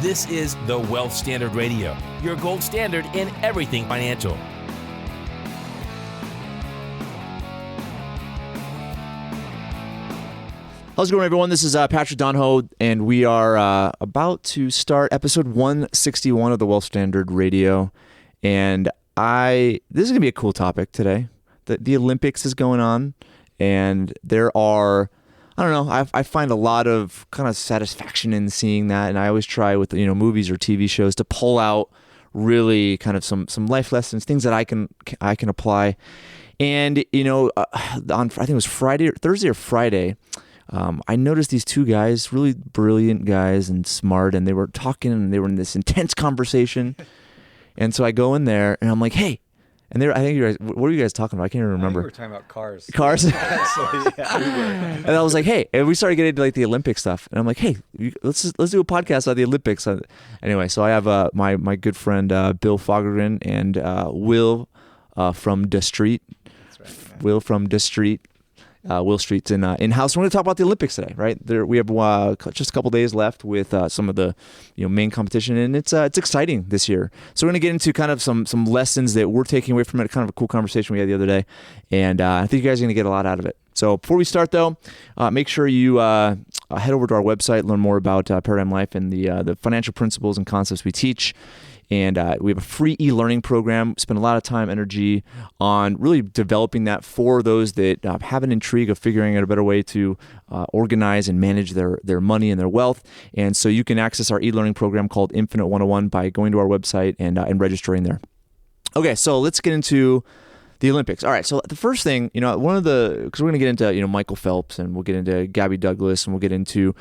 This is the Wealth Standard Radio, your gold standard in everything financial. How's it going, everyone? This is Patrick Donohoe, and we are about to start episode 161 of the Wealth Standard Radio. And this is going to be a cool topic today. The Olympics is going on, and there are, I don't know, I find a lot of kind of satisfaction in seeing that, and I always try with movies or TV shows to pull out really kind of some life lessons, things that I can apply. And on I think it was Thursday or Friday. I noticed these two guys, really brilliant guys and smart, and they were talking and they were in this intense conversation. And so I go in there and I'm like, hey, and I think you guys, what were you guys talking about? I can't even remember. We were talking about cars. Cars? Yeah. And I was like, hey, and we started getting into like the Olympic stuff. And I'm like, hey, let's do a podcast about the Olympics. Anyway, so I have my good friend Bill Fogergren and Will from the Street. That's right, Will from the Street. Will Street's in-house. We're going to talk about the Olympics today, right? We have just a couple days left with some of the main competition, and it's exciting this year. So we're going to get into kind of some lessons that we're taking away from it, kind of a cool conversation we had the other day, and I think you guys are going to get a lot out of it. So before we start, though, make sure you head over to our website, learn more about Paradigm Life and the financial principles and concepts we teach. And we have a free e-learning program. Spend a lot of time, energy on really developing that for those that have an intrigue of figuring out a better way to organize and manage their money and their wealth. And so you can access our e-learning program called Infinite 101 by going to our website and registering there. Okay, so let's get into the Olympics. All right, so the first thing, because we're going to get into, Michael Phelps, and we'll get into Gabby Douglas, and we'll get into,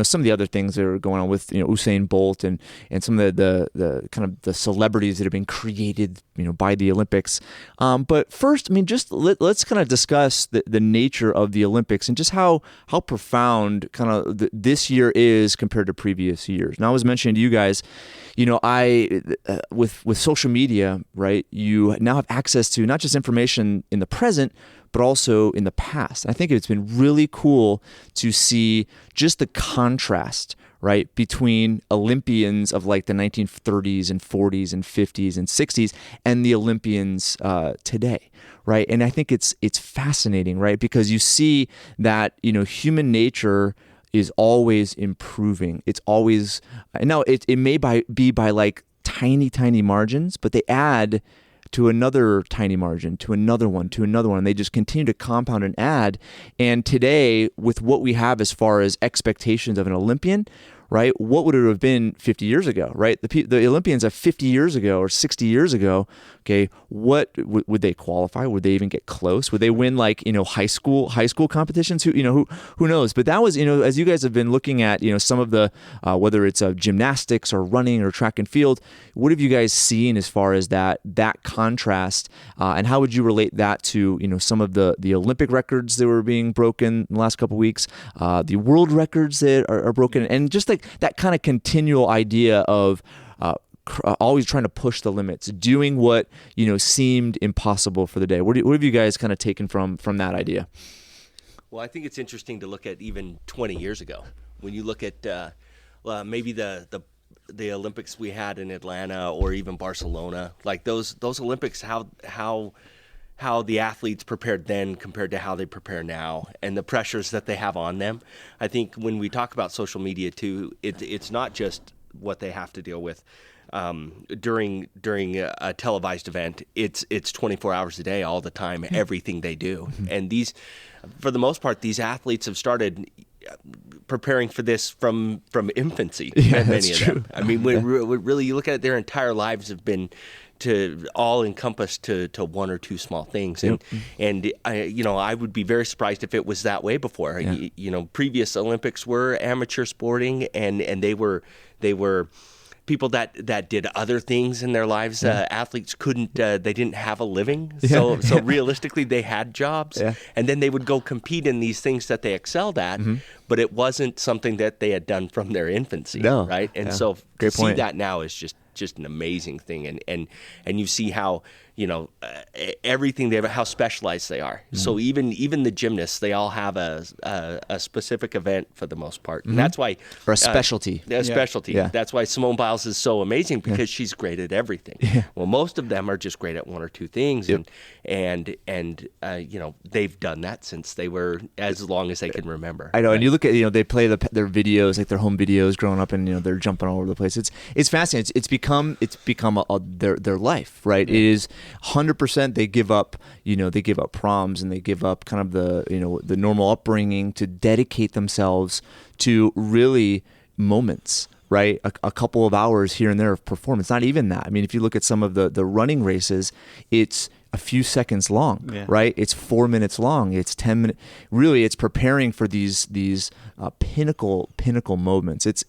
some of the other things that are going on with, Usain Bolt and some of the kind of the celebrities that have been created, by the Olympics. But first, let's kind of discuss the nature of the Olympics and just how profound kind of this year is compared to previous years. Now, I was mentioning to you guys, with social media, right, you now have access to not just information in the present, but also in the past. I think it's been really cool to see just the contrast, right, between Olympians of like the 1930s and 40s and 50s and 60s and the Olympians today, right? And I think it's fascinating, right, because you see that, human nature is always improving. It's always, now it may be by like tiny margins, but they add to another tiny margin, to another one, and they just continue to compound and add. And today, with what we have as far as expectations of an Olympian, right, what would it have been 50 years ago, right? The Olympians of 50 years ago or 60 years ago, okay, what would they qualify? Would they even get close? Would they win like, high school competitions? Who knows? But that was, as you guys have been looking at, some of the, whether it's gymnastics or running or track and field, what have you guys seen as far as that contrast? And how would you relate that to, some of the Olympic records that were being broken in the last couple of weeks, the world records that are broken, and just like that kind of continual idea of always trying to push the limits, doing what seemed impossible for the day. What have you guys kind of taken from that idea? Well, I think it's interesting to look at even 20 years ago. When you look at maybe the Olympics we had in Atlanta or even Barcelona, like those Olympics, how the athletes prepared then compared to how they prepare now, and the pressures that they have on them. I think when we talk about social media too, it's not just what they have to deal with during a televised event. It's 24 hours a day, all the time, everything they do. And for the most part, these athletes have started preparing for this from infancy. Yeah, many of them. True. I mean, when really you look at it, their entire lives have been all encompassed to one or two small things, and I would be very surprised if it was that way before. Yeah. Previous Olympics were amateur sporting, and they were people that did other things in their lives. Athletes they didn't have a living, so realistically they had jobs, and then they would go compete in these things that they excelled at, but it wasn't something that they had done from their infancy, right? And so to see that now is just an amazing thing, and you see how everything they have, how specialized they are. So even the gymnasts, they all have a specific event for the most part, and that's why Or a specialty. A specialty. Yeah. That's why Simone Biles is so amazing, because she's great at everything. Well, most of them are just great at one or two things, and they've done that since they were as long as they can remember. I know, and you look at they play their videos, like their home videos growing up, and they're jumping all over the place. It's fascinating. It's become their life, right? It is 100%. They give up proms, and they give up kind of the normal upbringing to dedicate themselves to really moments. Right, a couple of hours here and there of performance. Not even that. I mean, if you look at some of the running races, it's a few seconds long, right? It's 4 minutes long. It's 10 minutes. Really, it's preparing for these pinnacle moments. It's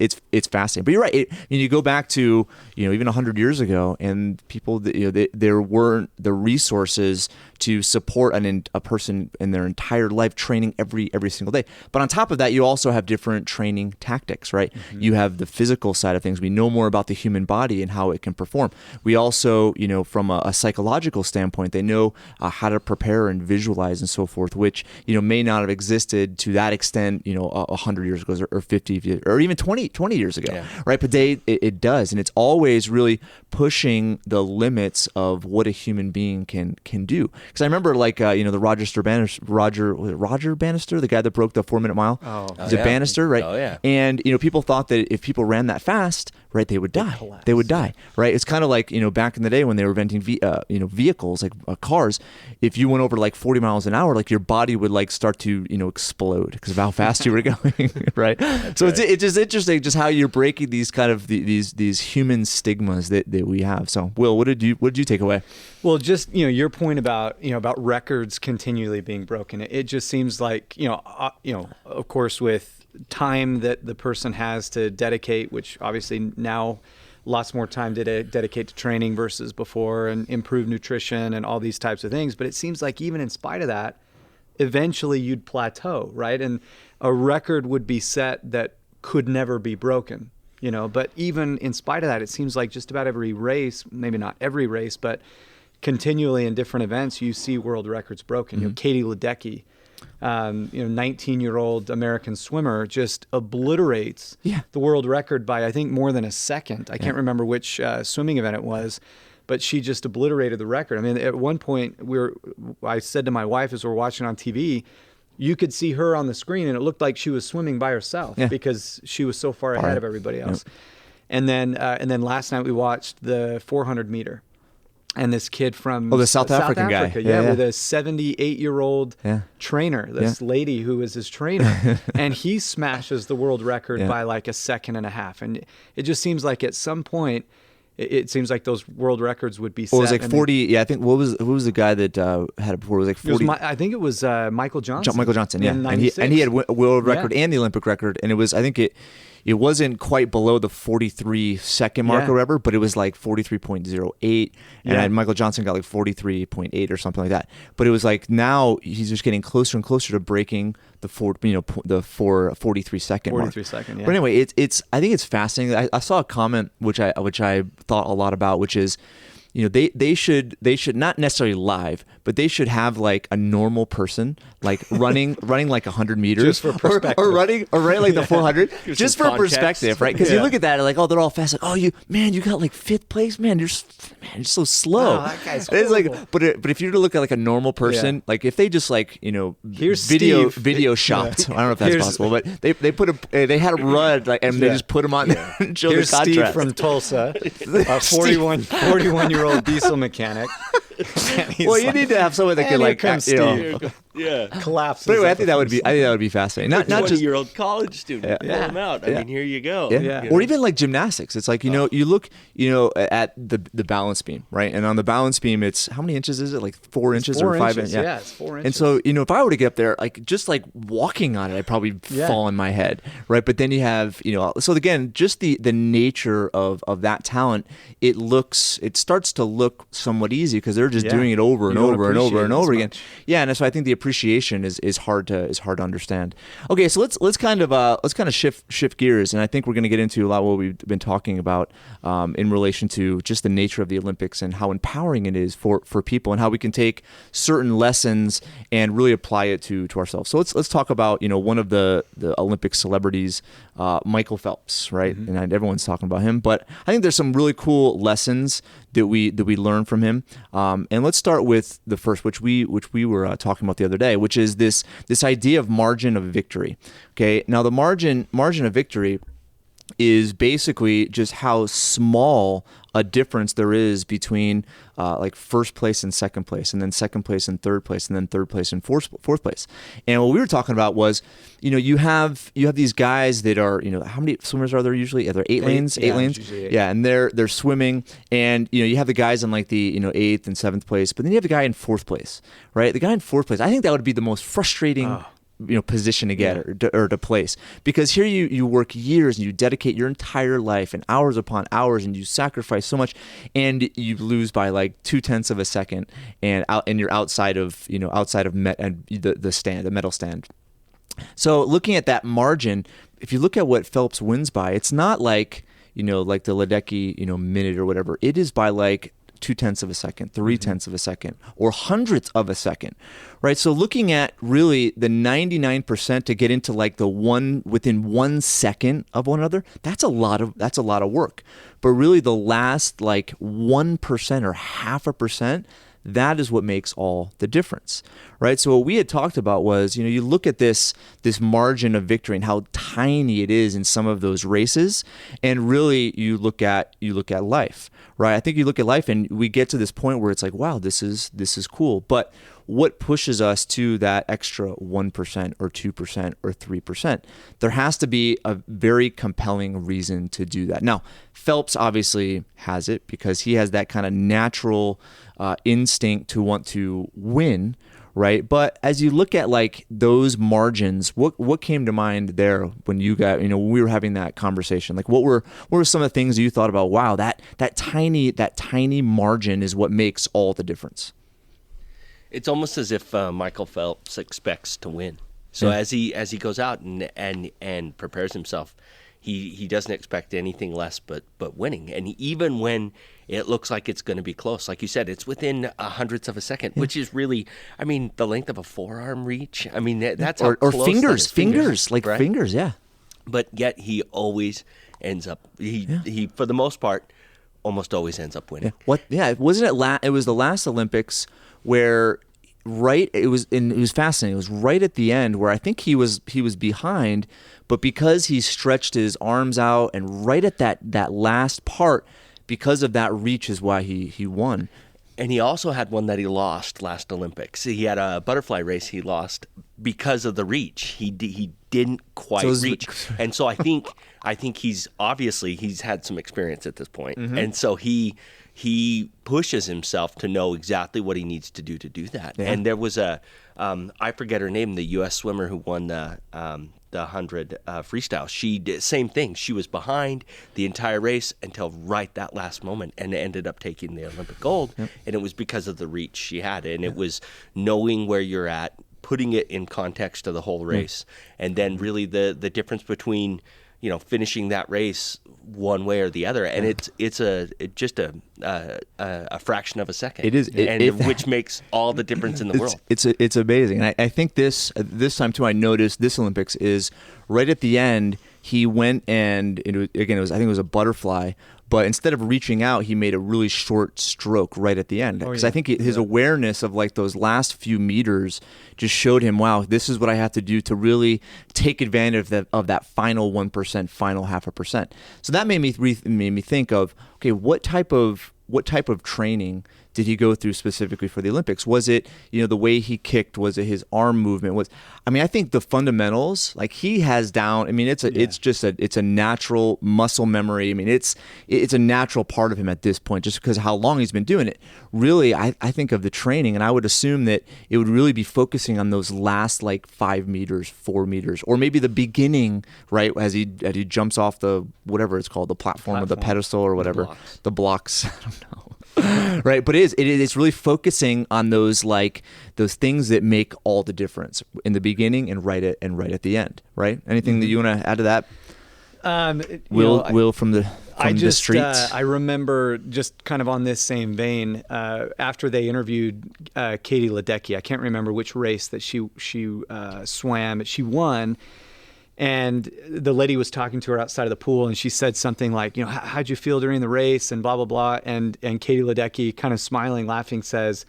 fascinating. But you're right. You go back to even 100 years ago, and people there weren't the resources to support a person in their entire life training every single day. But on top of that, you also have different training tactics, right? You have the physical side of things. We know more about the human body and how it can perform. We also, from a psychological standpoint, they know how to prepare and visualize and so forth, which may not have existed to that extent 100 years ago or 50 years, or even 20 years ago, right? But it does, and it's always really pushing the limits of what a human being can do. Because I remember the Roger Bannister, the guy that broke the 4-minute mile. Is it Bannister, right? Oh yeah. And people thought that if people ran that fast, right, they would die. They would die, right? It's kind of like back in the day when they were inventing vehicles like cars. If you went over like 40 miles an hour, like your body would like start to explode because of how fast you were going, right? So it's just interesting just how you're breaking these kind of these human stigmas that we have. So Will, what did you take away? Well, just your point about records continually being broken. It just seems like of course, with time that the person has to dedicate, which obviously now lots more time to dedicate to training versus before, and improve nutrition and all these types of things. But it seems like even in spite of that, eventually you'd plateau, right? And a record would be set that could never be broken. But even in spite of that, it seems like just about every race, maybe not every race, but continually in different events, you see world records broken. Katie Ledecky, 19-year-old American swimmer, just obliterates the world record by, I think, more than a second. I can't remember which swimming event it was, but she just obliterated the record. I mean, at one point, I said to my wife as we're watching on TV, you could see her on the screen, and it looked like she was swimming by herself because she was so far ahead of everybody else. And then last night we watched the 400 meter. And this kid from the South African guy. With a 78-year-old trainer, this lady who is his trainer, and he smashes the world record by like a second and a half. And it just seems like at some point, it seems like those world records would be set. Well, it was like 40. I think what was the guy that had it before? It was like 40. I think it was Michael Johnson. Michael Johnson, yeah. And he had a world record and the Olympic record, and it was, I think it wasn't quite below the 43-second mark or whatever, but it was like 43.08, and Michael Johnson got like 43.8 or something like that. But it was like now he's just getting closer and closer to breaking the 43-second mark. 43-second, yeah. But anyway, I think it's fascinating. I saw a comment which I thought a lot about, which is, they should not necessarily live, but they should have like a normal person like running like 100 meters just for perspective, or running like the 400 just for perspective, right? Because you look at that and like, they're all fast, like, you got like 5th place, man, you're so slow. Wow, that guy's it's like, but if you were to look at like a normal person, like if they just like here's video shopped, I don't know if that's possible, but they had a run like, and they just put him on there and show here's the contrast. Steve from Tulsa, a 41-year-old diesel mechanic. Well, you need to have someone that can like collapse. But anyway, I think that would be fascinating. Not just 20-year-old college student. Pull them out. I mean, here you go. Or even like gymnastics. It's like you look at the balance beam, right? And on the balance beam, it's how many inches is it? Like 4 inches or 5 inches? Yeah, it's 4 inches. And so if I were to get up there, like just like walking on it, I'd probably fall on my head, right? But then you have so again, just the nature of that talent, it starts to look somewhat easy because they're just doing it over and over and over and over again. Yeah, and so I think the appreciation is hard to understand. Okay, so let's kind of shift gears, and I think we're going to get into a lot of what we've been talking about in relation to just the nature of the Olympics and how empowering it is for people, and how we can take certain lessons and really apply it to ourselves. So let's talk about one of the Olympic celebrities, Michael Phelps, right? And everyone's talking about him, but I think there's some really cool lessons that we learn from him. And let's start with the first, which we were talking about the other day, which is this idea of margin of victory. Okay, now the margin of victory is basically just how small a difference there is between like first place and second place, and then second place and third place, and then third place and fourth place. And what we were talking about was, you have these guys that are, how many swimmers are there usually? Are there eight lanes? Yeah, and they're swimming, and you have the guys in like the 8th and 7th place, but then you have the guy in 4th place, right? The guy in 4th place, I think that would be the most frustrating position to get or to place, because here you work years and you dedicate your entire life and hours upon hours, and you sacrifice so much, and you lose by like 0.2 of a second, and you're outside of the medal stand. So looking at that margin, if you look at what Phelps wins by, it's not like like the Ledecky minute or whatever. It is by like 0.2 of a second, 0.3 of a second, or hundredths of a second, right? So looking at really the 99% to get into like the within 1 second of one another, that's a lot of work. But really the last like 1% or 0.5%, that is what makes all the difference, right? So what we had talked about was, you look at this margin of victory and how tiny it is in some of those races, and really you look at life, right? I think you look at life and we get to this point where it's like, wow, this is cool. But what pushes us to that extra 1% or 2% or 3%? There has to be a very compelling reason to do that. Now, Phelps obviously has it because he has that kind of natural instinct to want to win, right? But as you look at like those margins, what came to mind there when you got, when we were having that conversation? Like what were some of the things you thought about? Wow, that tiny margin is what makes all the difference. It's almost as if Michael Phelps expects to win. So as he goes out and prepares himself, he doesn't expect anything less but winning. And even when it looks like it's going to be close, like you said, it's within hundredths of a second, which is really, the length of a forearm reach. That's how or close fingers, like right? fingers, yeah. But yet he always ends up. He for the most part almost always ends up winning. Yeah. Wasn't it? It was the last Olympics where. Right, it was fascinating. It was right at the end where I think he was behind, but because he stretched his arms out, and right at that last part, because of that reach is why he won. And he also had one that he lost last Olympics. He had a butterfly race he lost because of the reach. He didn't quite reach, and so I think he's had some experience at this point, and so he pushes himself to know exactly what he needs to do that. Yeah. And there was I forget her name, the U.S. swimmer who won the 100 freestyle. She did same thing. She was behind the entire race until right that last moment, and ended up taking the Olympic gold. Yep. And it was because of the reach she had, and it was knowing where you're at, putting it in context of the whole race, and then really the difference between finishing that race one way or the other, and it's just a fraction of a second. It is, which makes all the difference in the world. It's amazing, and I think this time too. I noticed this Olympics is right at the end. He went and I think it was a butterfly. But instead of reaching out, he made a really short stroke right at the end. Because I think his awareness of like those last few meters just showed him, wow, this is what I have to do to really take advantage of that final 1%, final 0.5%. So that made me think of, okay, what type of training did he go through specifically for the Olympics? Was it, the way he kicked? Was it his arm movement? I think the fundamentals, like he has down. It's a natural muscle memory. It's a natural part of him at this point, just because how long he's been doing it. Really, I think of the training, and I would assume that it would really be focusing on those last like 5 meters, 4 meters, or maybe the beginning, right, as he jumps off the whatever it's called, the platform or the pedestal or whatever, the blocks. I don't know. Right, but it's really focusing on those things that make all the difference in the beginning and right at the end. Right? Anything that you want to add to that? Will from the streets. I remember just kind of on this same vein, after they interviewed Katie Ledecky, I can't remember which race that she swam, but she won. And the lady was talking to her outside of the pool, and she said something like, how'd you feel during the race, and blah, blah, blah. And Katie Ledecky, kind of smiling, laughing, says,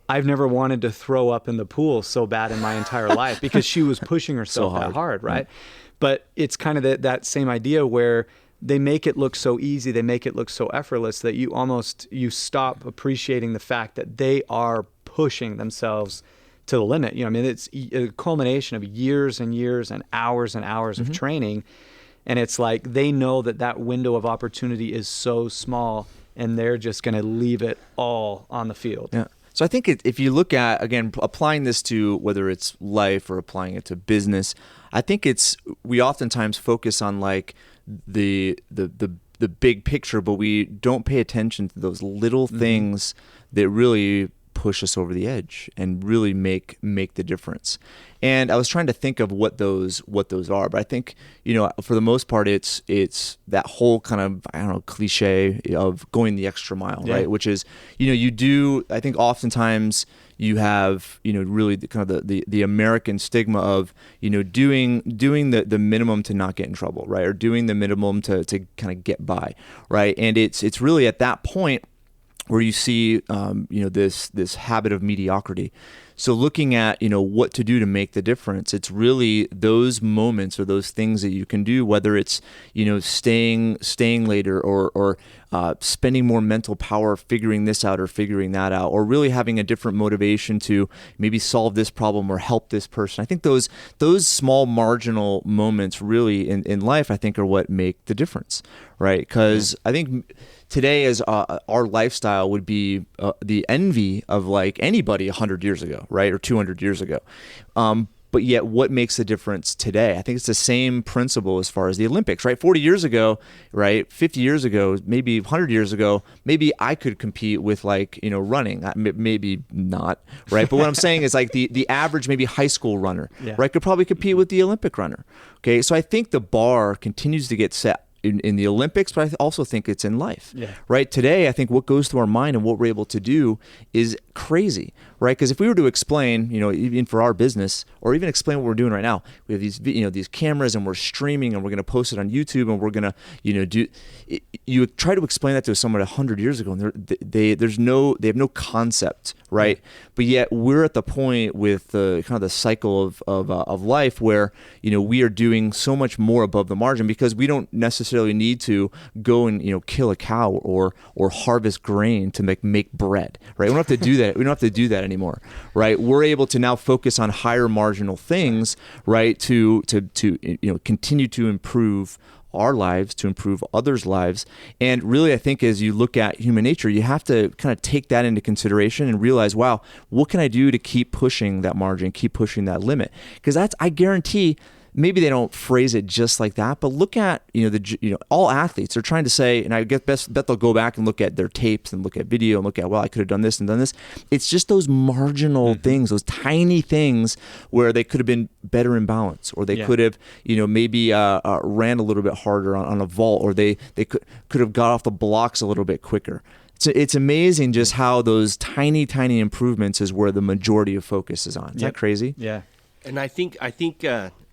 I've never wanted to throw up in the pool so bad in my entire life, because she was pushing herself that hard, right? But it's kind of that same idea where they make it look so easy, they make it look so effortless that you stop appreciating the fact that they are pushing themselves to the limit. It's a culmination of years and years and hours of training. And it's like they know that window of opportunity is so small, and they're just going to leave it all on the field. Yeah. So I think if you look at, again, applying this to whether it's life or applying it to business, I think we oftentimes focus on like the big picture, but we don't pay attention to those little things that really push us over the edge and really make the difference. And I was trying to think of what those are, but I think, for the most part, it's that whole kind of, cliche of going the extra mile, right? Which is, you do, I think oftentimes you have, really the American stigma of, doing the minimum to not get in trouble, right? Or doing the minimum to kind of get by, right? And it's really at that point where you see, this habit of mediocrity. So looking at, what to do to make the difference, it's really those moments or those things that you can do, whether it's, staying later or spending more mental power figuring this out or figuring that out, or really having a different motivation to maybe solve this problem or help this person. I think those small marginal moments really in life, I think, are what make the difference, right? Because I think today, as our lifestyle would be the envy of like anybody 100 years ago, right, or 200 years ago. But yet, what makes the difference today? I think it's the same principle as far as the Olympics, right? 40 years ago, right? 50 years ago, maybe 100 years ago, maybe I could compete with running. Maybe not, right? But what I'm saying is like the average maybe high school runner, right, could probably compete with the Olympic runner. Okay, so I think the bar continues to get set in the Olympics, but I also think it's in life, right? Today, I think what goes through our mind and what we're able to do is crazy, right? Because if we were to explain, even for our business, or even explain what we're doing right now, we have these cameras and we're streaming and we're going to post it on YouTube and we're going to, you try to explain that to someone 100 years ago and they have no concept, right? But yet we're at the point with the kind of the cycle of life where, we are doing so much more above the margin because we don't necessarily need to go and kill a cow or harvest grain to make bread, right? We don't have to do that. We don't have to do that anymore, right? We're able to now focus on higher marginal things, right? To continue to improve our lives, to improve others' lives. And really, I think as you look at human nature, you have to kind of take that into consideration and realize, wow, what can I do to keep pushing that margin, keep pushing that limit? Because I guarantee, maybe they don't phrase it just like that, but look at all athletes are trying to say, and I bet they'll go back and look at their tapes and look at video and look at, well, I could have done this and done this. It's just those marginal things, those tiny things where they could have been better in balance, or they could have maybe ran a little bit harder on a vault, or they could have got off the blocks a little bit quicker. It's amazing just how those tiny improvements is where the majority of focus is on. Is that crazy? Yeah. And I think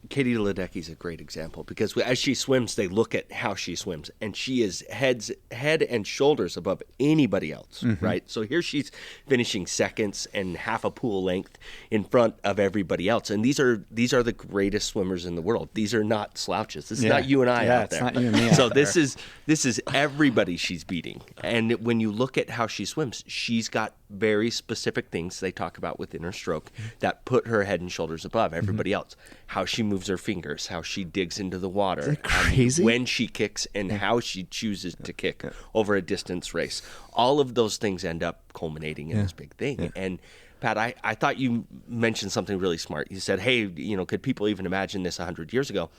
Katie Ledecky is a great example because as she swims, they look at how she swims, and she is head and shoulders above anybody else, right? So here she's finishing seconds and half a pool length in front of everybody else, and these are the greatest swimmers in the world. These are not slouches. This is not you and I out there. It's not you and me. So this is everybody she's beating, and when you look at how she swims, she's got very specific things they talk about within her stroke that put her head and shoulders above everybody else. How she moves her fingers, how she digs into the water, is that crazy? When she kicks, and how she chooses to kick over a distance race. All of those things end up culminating in this big thing. Yeah. And Pat, I thought you mentioned something really smart. You said, hey, could people even imagine this 100 years ago?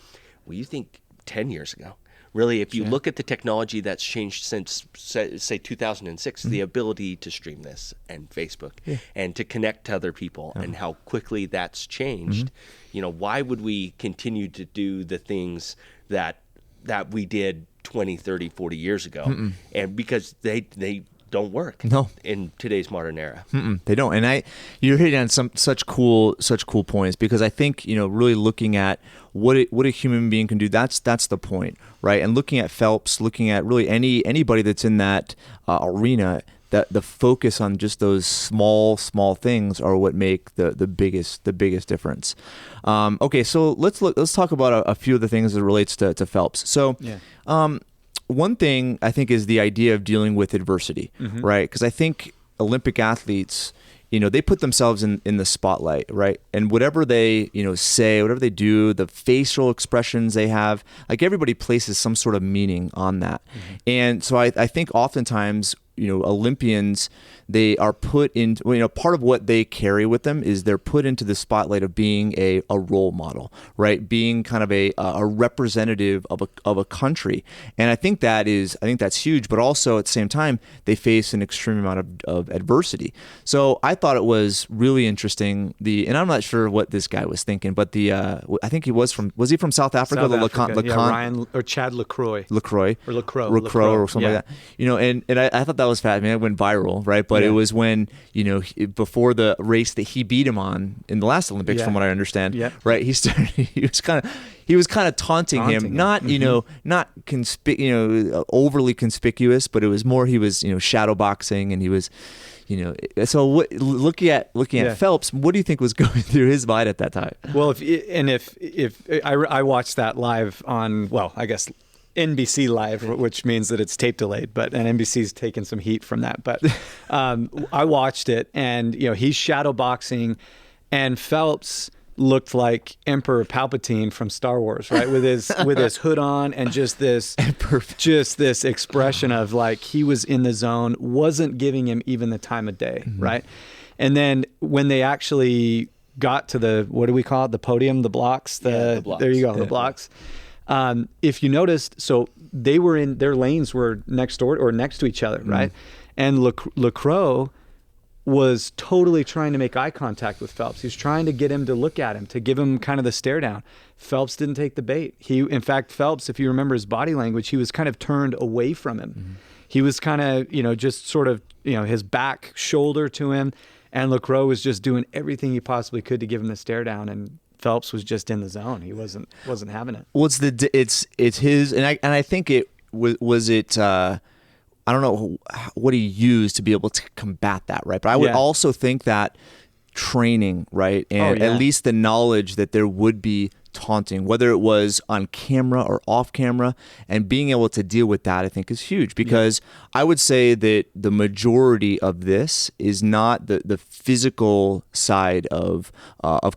Well, you think 10 years ago, really, if you look at the technology that's changed since, say 2006, the ability to stream this and Facebook and to connect to other people and how quickly that's changed, why would we continue to do the things that we did 20, 30, 40 years ago? And because they don't work in today's modern era. They don't. And you're hitting on some such cool points, because I think, really looking at what a human being can do, that's the point, right? And looking at Phelps, looking at really anybody that's in that arena, that the focus on just those small things are what make the biggest difference. Okay, so let's talk about a few of the things that relates to Phelps. So, one thing I think is the idea of dealing with adversity, right? Because I think Olympic athletes, they put themselves in the spotlight, right? And whatever they, say, whatever they do, the facial expressions they have, like everybody places some sort of meaning on that. And so I think oftentimes, Olympians, they are put into, part of what they carry with them is they're put into the spotlight of being a role model, right? Being kind of a representative of a country. And I think that's huge, but also at the same time, they face an extreme amount of adversity. So I thought it was really interesting, and I'm not sure what this guy was thinking, but I think was he from South Africa? South Africa. Ryan or Chad Lacroix. Lacroix or something like that. And I thought that was fat. I mean, it went viral, right? But it was when, before the race that he beat him on in the last Olympics, from what I understand, right? He was kind of taunting him, not not overly conspicuous, but it was more he was shadow boxing, and he was so looking at Phelps, what do you think was going through his mind at that time? Well, if I watched that live on, I guess NBC Live, which means that it's tape delayed, and NBC's taken some heat from that. But I watched it, and he's shadow boxing, and Phelps looked like Emperor Palpatine from Star Wars, right? With his hood on, and just this expression of like he was in the zone, wasn't giving him even the time of day, right? And then when they actually got to the, what do we call it? The podium, the blocks, the blocks. There you go, the blocks. If you noticed, so they were in, their lanes were next door or next to each other, right? And Lacroix was totally trying to make eye contact with Phelps. He was trying to get him to look at him, to give him kind of the stare down. Phelps didn't take the bait. In fact, Phelps, if you remember his body language, he was kind of turned away from him. He was kind of, just sort of, his back shoulder to him, and Lacroix was just doing everything he possibly could to give him the stare down, and Phelps was just in the zone. He wasn't having it. Well, it's his, and I think it was it. I don't know what he used to be able to combat that, right? But I would also think that training, right, and at least the knowledge that there would be taunting, whether it was on camera or off camera, and being able to deal with that, I think is huge, because I would say that the majority of this is not the physical side of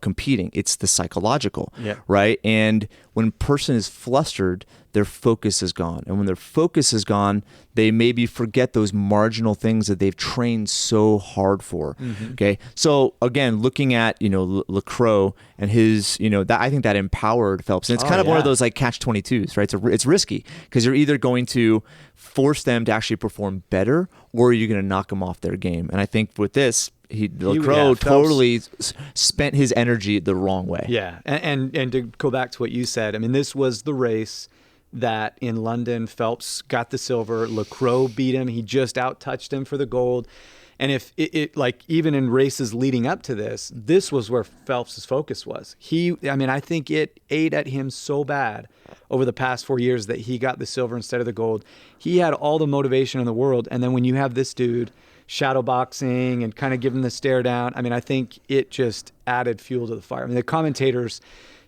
competing. It's the psychological, right? And when a person is flustered, their focus is gone. And when their focus is gone, they maybe forget those marginal things that they've trained so hard for. Okay. So again, looking at, Lacroix and his, that I think that empowered Phelps. And it's kind of one of those like catch-22s, right? It's risky, because you're either going to force them to actually perform better, or you're going to knock them off their game. And I think with this, Lacroix totally spent his energy the wrong way. Yeah. And to go back to what you said, I mean, this was the race that in London, Phelps got the silver. Lacroix beat him. He just out-touched him for the gold. And if it like even in races leading up to this was where Phelps' focus was. I think it ate at him so bad over the past 4 years that he got the silver instead of the gold. He had all the motivation in the world. And then when you have this dude shadow boxing and kind of giving the stare down, I think it just added fuel to the fire. The commentators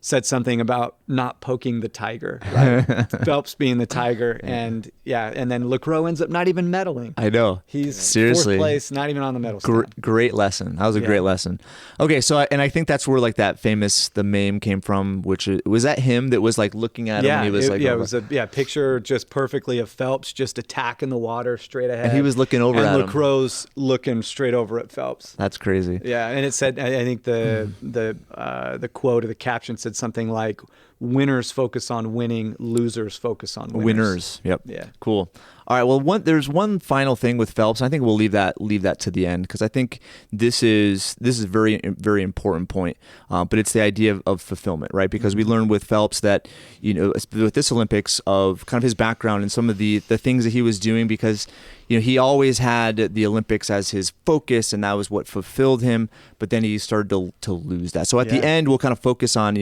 said something about not poking the tiger, right? Phelps being the tiger, and then Lacroix ends up not even medaling. I know. He's seriously fourth place, not even on the medal stand. Great lesson. That was a great lesson. Okay, so I think that's where like that famous the meme came from, which was that him that was like looking at him. And he was it was a picture just perfectly of Phelps just attacking the water straight ahead, and he was looking over at him. And Lacroix's looking straight over at Phelps. That's crazy. Yeah, and it said, I think the quote or the caption said something like, winners focus on winning, losers focus on winners. Yep. Yeah. Cool. All right. Well, there's one final thing with Phelps. I think we'll leave that to the end, because I think this is a very, very important point. But it's the idea of fulfillment, right? Because we learned with Phelps that, with this Olympics, of kind of his background and some of the things that he was doing, because he always had the Olympics as his focus, and that was what fulfilled him. But then he started to lose that. So at the end, we'll kind of focus on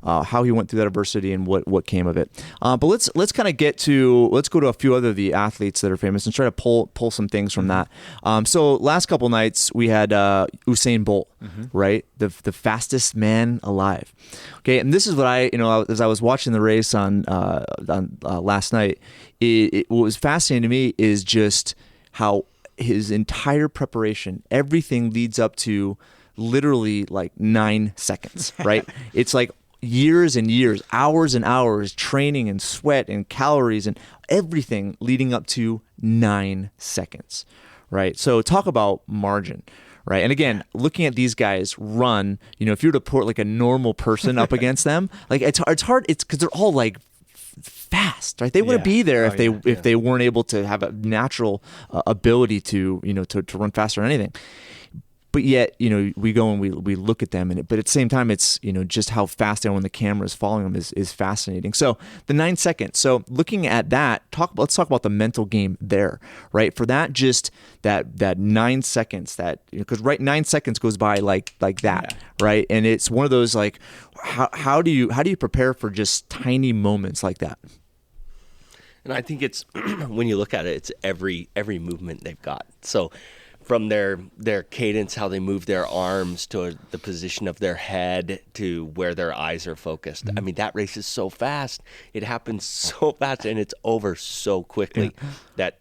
how he went through that adversity and what came of it. But let's kind of let's go to a few other of the athletes that are famous and try to pull some things from that. So last couple nights we had Usain Bolt, right? The fastest man alive. Okay, and this is what as I was watching the race on last night, what was fascinating to me is just how his entire preparation, everything leads up to literally like 9 seconds, right? It's like years and years, hours and hours, training and sweat and calories and everything leading up to 9 seconds, right? So talk about margin, right? And again, looking at these guys run, if you were to put like a normal person up against them, like it's hard. It's because they're all like fast, right? They wouldn't be there if they weren't able to have a natural ability to run faster than anything. But yet, we go and we look at them, but at the same time, it's just how fast they are when the camera is following them is fascinating. So the 9 seconds. So looking at that, let's talk about the mental game there, right? For that, just that 9 seconds, because 9 seconds goes by like that, right? And it's one of those like, how do you prepare for just tiny moments like that? And I think it's when you look at it, it's every movement they've got. So from their cadence, how they move their arms, to the position of their head, to where their eyes are focused. I mean, that race is so fast. It happens so fast, and it's over so quickly that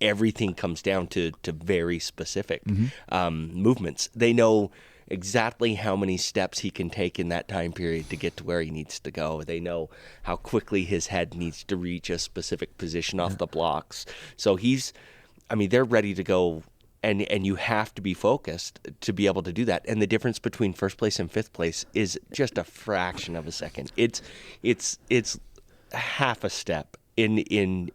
everything comes down to very specific movements. They know exactly how many steps he can take in that time period to get to where he needs to go. They know how quickly his head needs to reach a specific position off the blocks. So they're ready to go. And you have to be focused to be able to do that. And the difference between first place and fifth place is just a fraction of a second. It's half a step in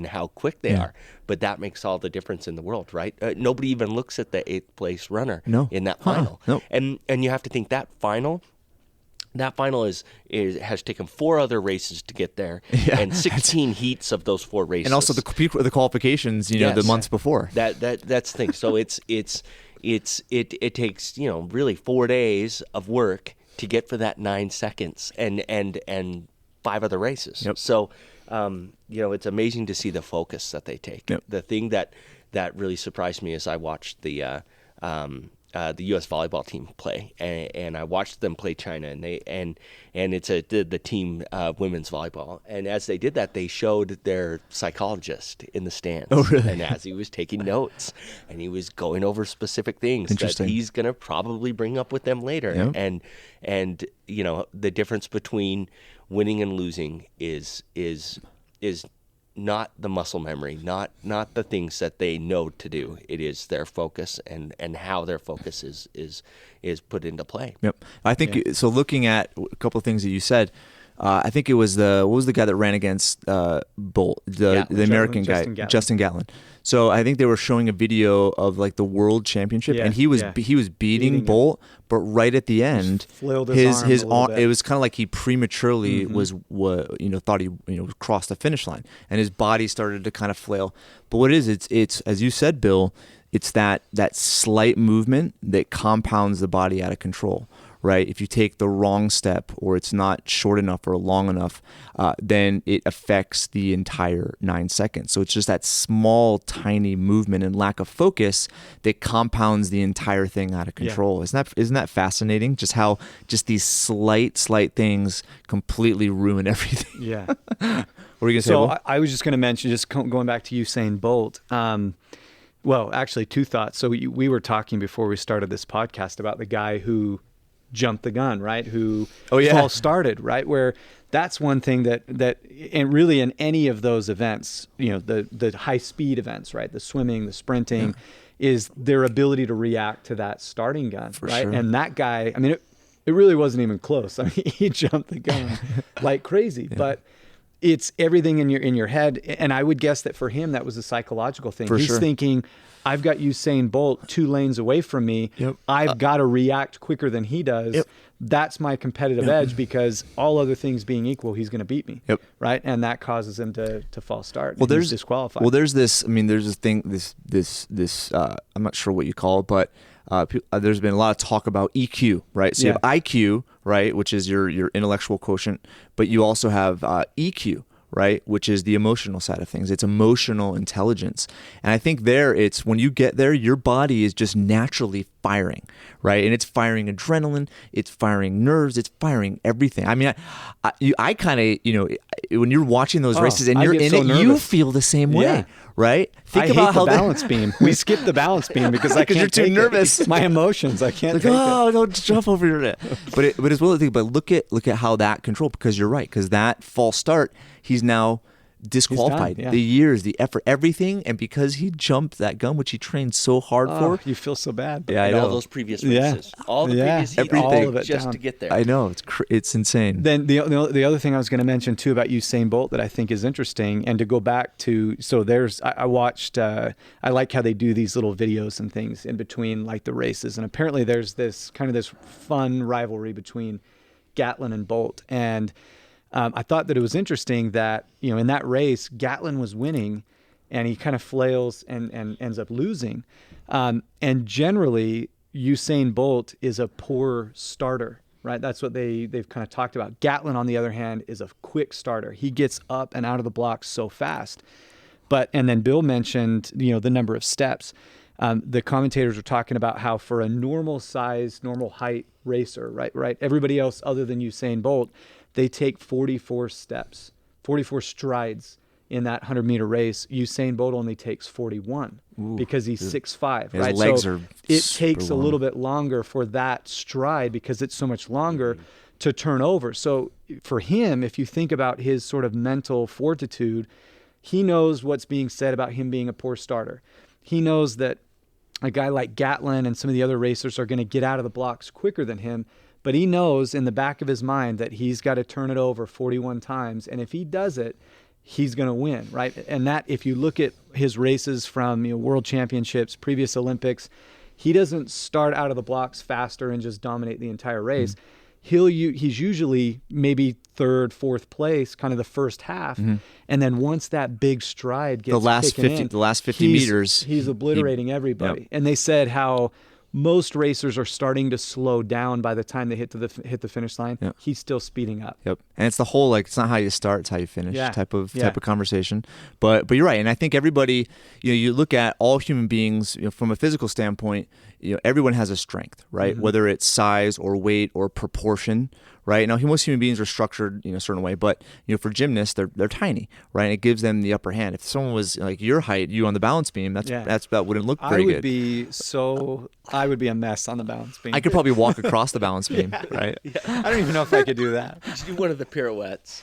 how quick they are. But that makes all the difference in the world, right? Nobody even looks at the 8th place runner in that final. No. And you have to think that final has taken 4 other races to get there, and 16 heats of those 4 races, and also the qualifications, the months before. That's the thing. So it takes really 4 days of work to get for that 9 seconds, and 5 other races. Yep. So it's amazing to see the focus that they take. Yep. The thing that really surprised me is I watched the U.S. volleyball team play, and I watched them play China, and it's the team women's volleyball. And as they did that, they showed their psychologist in the stands. Oh, really? And as he was taking notes, and he was going over specific things that he's going to probably bring up with them later. Yep. And the difference between winning and losing is not the muscle memory, not the things that they know to do. It is their focus and how their focus is put into play. Yep. I think so. Looking at a couple of things that you said, I think it was what was the guy that ran against Bolt, the American guy, Justin Gatlin. So I think they were showing a video of like the World Championship, and he was beating Bolt, but right at the end, his arm, it was kind of like he prematurely thought he crossed the finish line, and his body started to kind of flail. But what it is, it's as you said, Bill, it's that slight movement that compounds the body out of control. Right? If you take the wrong step, or it's not short enough or long enough, then it affects the entire 9 seconds. So it's just that small, tiny movement and lack of focus that compounds the entire thing out of control. Yeah. Isn't that fascinating? Just how just these slight things completely ruin everything. Yeah. What were you gonna say? So I was just going to mention, just going back to Usain Bolt. Well, actually, 2 thoughts. So we were talking before we started this podcast about the guy who jumped the gun, right? Who false started, right? Where that's one thing that and really in any of those events, the high speed events, right? The swimming, the sprinting, is their ability to react to that starting gun, right? Sure. And that guy, It really wasn't even close. I mean, he jumped the gun like crazy, but it's everything in your head. And I would guess that for him, that was a psychological thing. He's thinking, I've got Usain Bolt 2 lanes away from me. Yep. I've got to react quicker than he does. Yep. That's my competitive edge, because all other things being equal, he's going to beat me. Yep. Right. And that causes him to false start. Well, he's disqualified. Well, there's this thing, I'm not sure what you call it, but there's been a lot of talk about EQ, right? So you have IQ, right, which is your intellectual quotient, but you also have EQ, right, which is the emotional side of things. It's emotional intelligence. And I think it's when you get there, your body is just naturally firing, right? And it's firing adrenaline, it's firing nerves, it's firing everything. I mean, I kind of, when you're watching those races and you're in it, nervous. You feel the same way, right? Think about how the balance beam. We skip the balance beam because I can't you're too nervous. It's my emotions. I can't take it. Don't jump over your net. But it's well to think. But look at how that control, because you're right. Because that false start, he's now disqualified. The years, the effort, everything, and because he jumped that gun, which he trained so hard for. You feel so bad. Yeah, I know. All those previous races, all the previous heats, everything, all of it just to get there. I know, it's insane. Then the other thing I was going to mention too about Usain Bolt that I think is interesting, and to go back to, so I watched, I like how they do these little videos and things in between like the races, and apparently there's this fun rivalry between Gatlin and Bolt, and I thought that it was interesting that, in that race, Gatlin was winning and he kind of flails and ends up losing. And generally, Usain Bolt is a poor starter, right? That's what they've kind of talked about. Gatlin, on the other hand, is a quick starter. He gets up and out of the blocks so fast. And then Bill mentioned, the number of steps. The commentators were talking about how for a normal size, normal height racer, right? Everybody else other than Usain Bolt, they take 44 steps, 44 strides in that 100-meter race. Usain Bolt only takes 41 because he's 6'5", right? His legs are it takes a little bit longer for that stride because it's so much longer to turn over. So for him, if you think about his sort of mental fortitude, he knows what's being said about him being a poor starter. He knows that a guy like Gatlin and some of the other racers are going to get out of the blocks quicker than him. But he knows in the back of his mind that he's got to turn it over 41 times. And if he does it, he's going to win, right? And that, if you look at his races from world championships, previous Olympics, he doesn't start out of the blocks faster and just dominate the entire race. He's usually maybe third, fourth place, kind of the first half. And then once that big stride gets the last 50 meters, he's obliterating everybody. Yep. And they said how most racers are starting to slow down by the time they hit the finish line. Yep. He's still speeding up. Yep. And it's the whole, it's not how you start, it's how you finish type of conversation. But you're right. And I think everybody, you look at all human beings, from a physical standpoint, everyone has a strength, right? Whether it's size or weight or proportion, right? Now, most human beings are structured, a certain way, but for gymnasts, they're tiny, right? And it gives them the upper hand. If someone was like your height, you on the balance beam, that wouldn't look very good. I would be a mess on the balance beam. I could probably walk across the balance beam, right? Yeah. I don't even know if I could do that. Just do one of the pirouettes.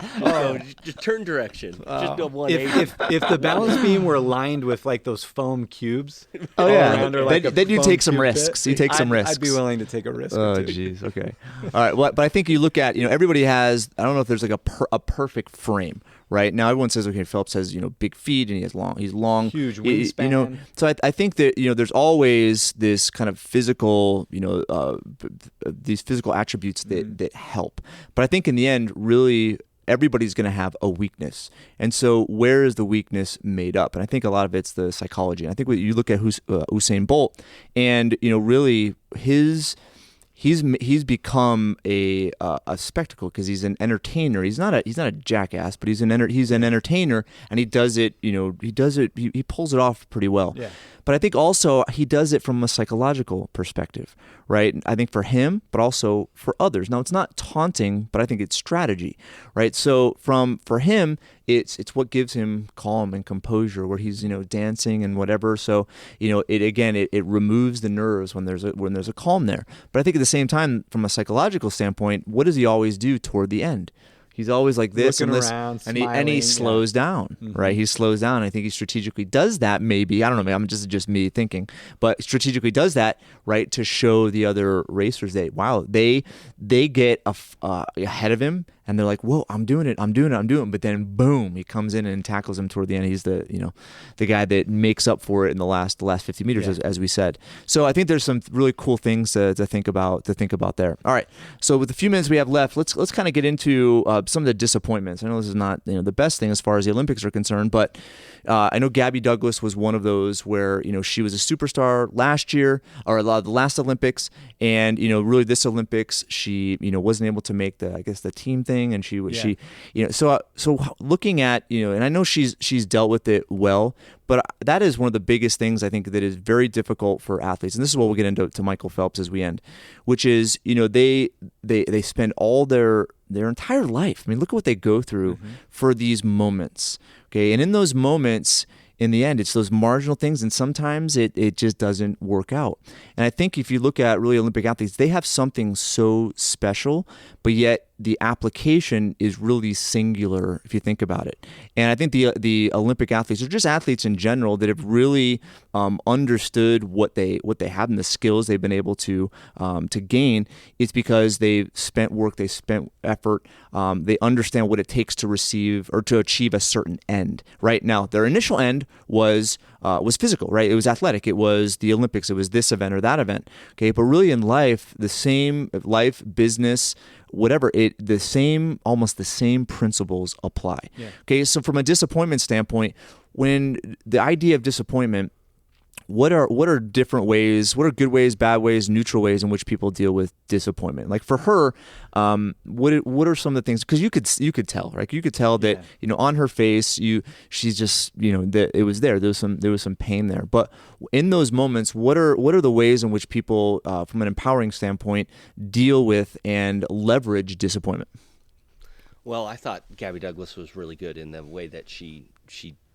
Just turn direction. Just go 180. If the balance beam were aligned with like those foam cubes, then you take some risks. You take some risks. I'd be willing to take a risk. Oh, jeez. Okay. All right. Well, but I think you look at, everybody has, I don't know if there's like a perfect frame, right? Now everyone says, okay, Phelps has, big feet and he's long, huge wingspan. So I think that, there's always this kind of physical, these physical attributes that help. But I think in the end, really, everybody's going to have a weakness. And so where is the weakness made up? And I think a lot of it's the psychology. And I think when you look at Usain Bolt and, really he's become a spectacle because he's an entertainer. He's not a jackass, but he's an entertainer, and he does it. He pulls it off pretty well. Yeah. But I think also he does it from a psychological perspective, right? I think for him, but also for others. Now it's not taunting, but I think it's strategy, right? So for him, it's what gives him calm and composure, where he's dancing and whatever. So it removes the nerves when there's a calm there. But I think at the same time, from a psychological standpoint, what does he always do toward the end? He's always like this Looking and this, around, and he smiling, slows down, right? He slows down. I think he strategically does that. Maybe, I don't know. Maybe I'm just me thinking, but strategically does that, right, to show the other racers that they get ahead of him, and they're like, whoa, I'm doing it. But then boom, he comes in and tackles him toward the end. He's the guy that makes up for it in the last 50 meters, as we said. So I think there's some really cool things to think about there. All right. So with the few minutes we have left, let's kind of get into some of the disappointments. I know this is not the best thing as far as the Olympics are concerned, but I know Gabby Douglas was one of those where she was a superstar last year, or the last Olympics, and really this Olympics she wasn't able to make the team thing, and so looking at and I know she's dealt with it well, but that is one of the biggest things I think that is very difficult for athletes, and this is what we'll get into Michael Phelps as we end, which is they spend all their entire life. I mean, look at what they go through for these moments. Okay, and in those moments, in the end, it's those marginal things, and sometimes it just doesn't work out. And I think if you look at really Olympic athletes, they have something so special, but yet the application is really singular if you think about it. And I think the Olympic athletes, or just athletes in general, that have really understood what they have and the skills they've been able to gain, it's because they've spent work, they spent effort, they understand what it takes to receive or to achieve a certain end. Right now, their initial end was physical, right? It was athletic. It was the Olympics. It was this event or that event. Okay, but really in life, business, whatever, almost the same principles apply. Yeah. Okay, so from a disappointment standpoint, when the idea of disappointment, what are different ways, what are good ways, bad ways, neutral ways in which people deal with disappointment? Like for her, what are some of the things, because you could tell, right? You could tell that on her face, she's just that it was there. There was some pain there. But in those moments, what are the ways in which people, from an empowering standpoint, deal with and leverage disappointment? Well, I thought Gabby Douglas was really good in the way that she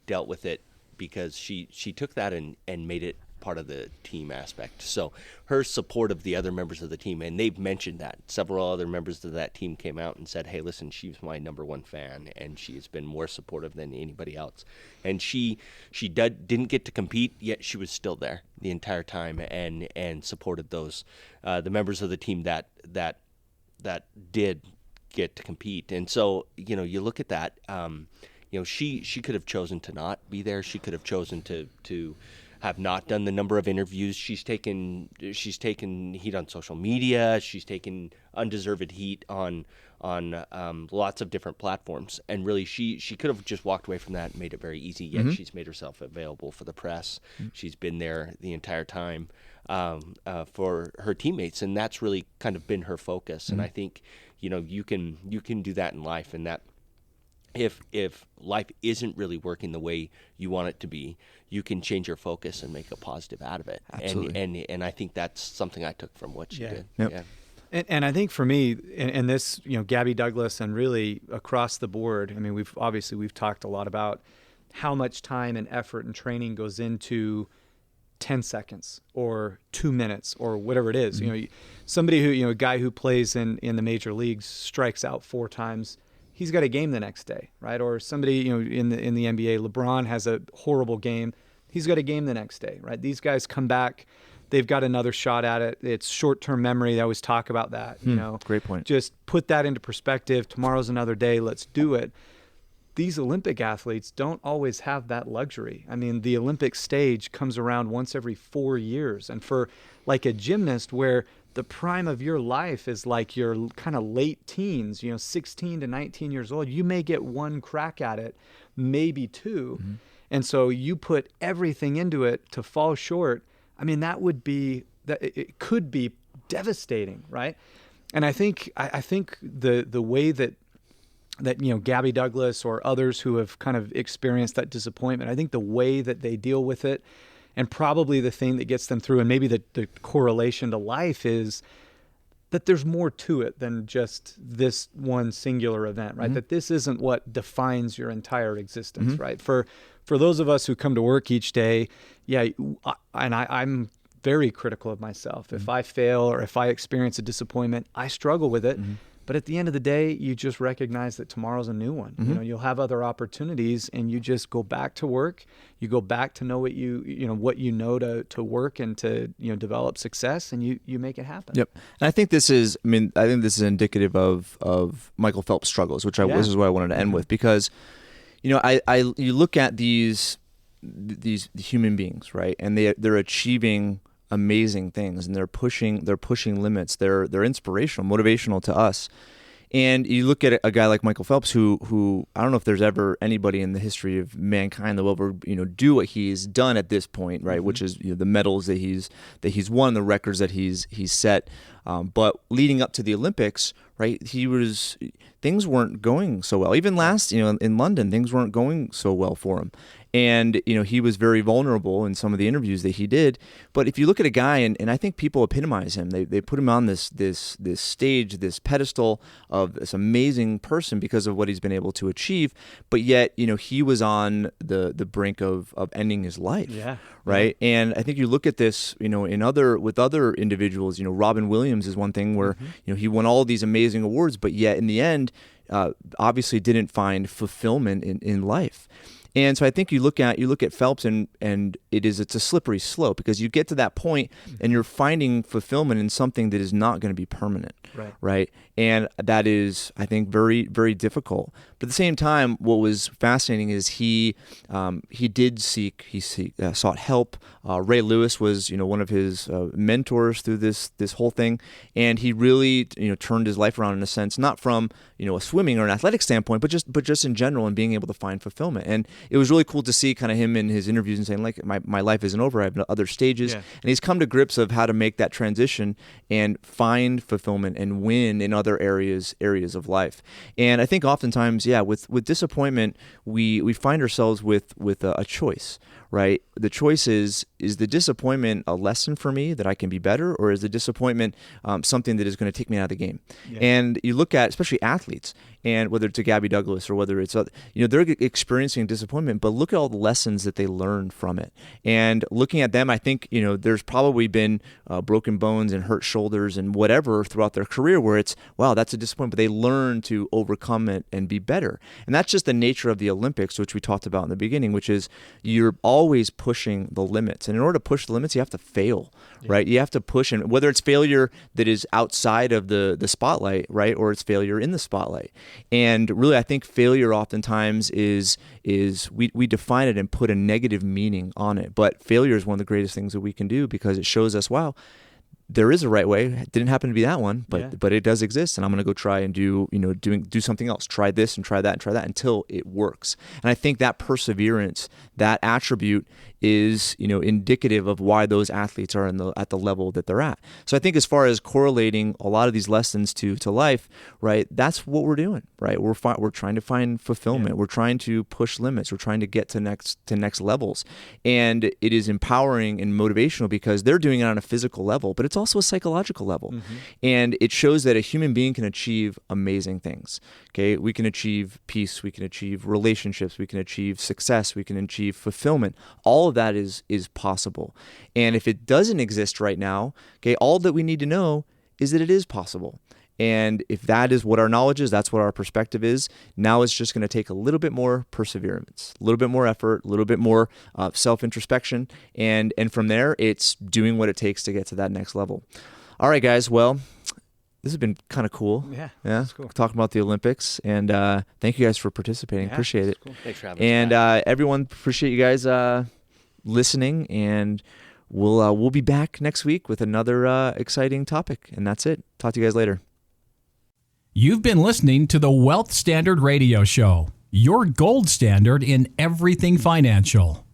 dealt with it, because she took that and made it part of the team aspect. So her support of the other members of the team, and they've mentioned that. Several other members of that team came out and said, hey, listen, she's my number one fan, and she has been more supportive than anybody else. And she didn't get to compete, yet she was still there the entire time and supported those the members of the team that did get to compete. And so, you look at that, she could have chosen to not be there. She could have chosen to have not done the number of interviews. She's taken heat on social media. She's taken undeserved heat on lots of different platforms. And really, she could have just walked away from that and made it very easy. Yet she's made herself available for the press. She's been there the entire time for her teammates, and that's really kind of been her focus. And I think you can do that in life, and that if life isn't really working the way you want it to be, you can change your focus and make a positive out of it. Absolutely. And I think that's something I took from what she did. Yep. Yeah. And I think for me, and this, Gabby Douglas, and really across the board, I mean, we've talked a lot about how much time and effort and training goes into 10 seconds or 2 minutes or whatever it is. Somebody who, a guy who plays in the major leagues strikes out 4 times. He's got a game the next day, right? Or somebody, in the NBA, LeBron has a horrible game. He's got a game the next day, right? These guys come back, they've got another shot at it. It's short-term memory. They always talk about that. Great point. Just put that into perspective. Tomorrow's another day. Let's do it. These Olympic athletes don't always have that luxury. I mean, the Olympic stage comes around once every 4 years, and for like a gymnast, where the prime of your life is like your kind of late teens, 16 to 19 years old, you may get one crack at it, maybe two. And so you put everything into it to fall short. I mean, it could be devastating, right? And I think the way that Gabby Douglas or others who have kind of experienced that disappointment, I think the way that they deal with it, and probably the thing that gets them through, and maybe the correlation to life, is that there's more to it than just this one singular event, right? That this isn't what defines your entire existence, right? For those of us who come to work each day, I'm very critical of myself. If I fail or if I experience a disappointment, I struggle with it. But at the end of the day, you just recognize that tomorrow's a new one. Mm-hmm. You know, you'll have other opportunities, and you just go back to work. You go back to know what you know to work and to develop success, and you make it happen. Yep. And I think this is indicative of Michael Phelps' struggles, which this is what I wanted to end with, because you look at these human beings, right? And they're achieving amazing things, and they're pushing limits. They're inspirational, motivational to us. And you look at a guy like Michael Phelps, who I don't know if there's ever anybody in the history of mankind that will ever do what he's done at this point, right? Mm-hmm. Which is the medals that he's won, the records that he's set. But leading up to the Olympics, right? Things weren't going so well. Even last, in London, things weren't going so well for him. And, he was very vulnerable in some of the interviews that he did. But if you look at a guy, and I think people epitomize him, they put him on this stage, this pedestal of this amazing person because of what he's been able to achieve. But yet, he was on the brink of ending his life. Yeah. Right. Yeah. And I think you look at this, with other individuals, Robin Williams is one thing where, he won all these amazing awards, but yet in the end, obviously didn't find fulfillment in life. And so I think you look at Phelps, and it's a slippery slope, because you get to that point and you're finding fulfillment in something that is not going to be permanent, right? And that is, I think, very, very difficult. But at the same time, what was fascinating is he sought help. Ray Lewis was one of his mentors through this whole thing, and he really turned his life around in a sense, not from a swimming or an athletic standpoint, but just in general, and being able to find fulfillment. And it was really cool to see kind of him in his interviews and saying, like, my life isn't over. I have other stages. Yeah. And he's come to grips of how to make that transition and find fulfillment and win in other areas of life. And I think oftentimes, with disappointment, we find ourselves with a choice, right? The choice is the disappointment a lesson for me that I can be better, or is the disappointment something that is going to take me out of the game? Yeah. And you look at, especially athletes, and whether it's a Gabby Douglas or whether it's they're experiencing disappointment, but look at all the lessons that they learned from it. And looking at them, I think there's probably been broken bones and hurt shoulders and whatever throughout their career where it's, wow, that's a disappointment, but they learn to overcome it and be better. And that's just the nature of the Olympics, which we talked about in the beginning, which is you're always pushing the limits. And in order to push the limits, you have to fail, right? You have to push, and whether it's failure that is outside of the spotlight, right, or it's failure in the spotlight. And really, I think failure oftentimes is we define it and put a negative meaning on it. But failure is one of the greatest things that we can do, because it shows us, wow, there is a right way. It didn't happen to be that one, but it does exist, and I'm going to go try and do something else. Try this and try that and try that until it works. And I think that perseverance, that attribute, is indicative of why those athletes are at the level that they're at. So I think as far as correlating a lot of these lessons to life, right? That's what we're doing, right? We're trying to find fulfillment. Yeah. We're trying to push limits. We're trying to get to next levels, and it is empowering and motivational because they're doing it on a physical level, but it's also a psychological level, and it shows that a human being can achieve amazing things. Okay, we can achieve peace. We can achieve relationships. We can achieve success. We can achieve fulfillment. All of that is possible. And if it doesn't exist right now, okay, all that we need to know is that it is possible. And if that is what our knowledge is, that's what our perspective is. Now it's just going to take a little bit more perseverance, a little bit more effort, a little bit more self-introspection. And from there, it's doing what it takes to get to that next level. All right, guys. Well, this has been kind of cool. Yeah. That's cool. Talking about the Olympics. And thank you guys for participating. Appreciate it. Cool. Thanks for having us. And everyone, appreciate you guys listening. And we'll be back next week with another exciting topic. And that's it. Talk to you guys later. You've been listening to the Wealth Standard Radio Show, your gold standard in everything financial.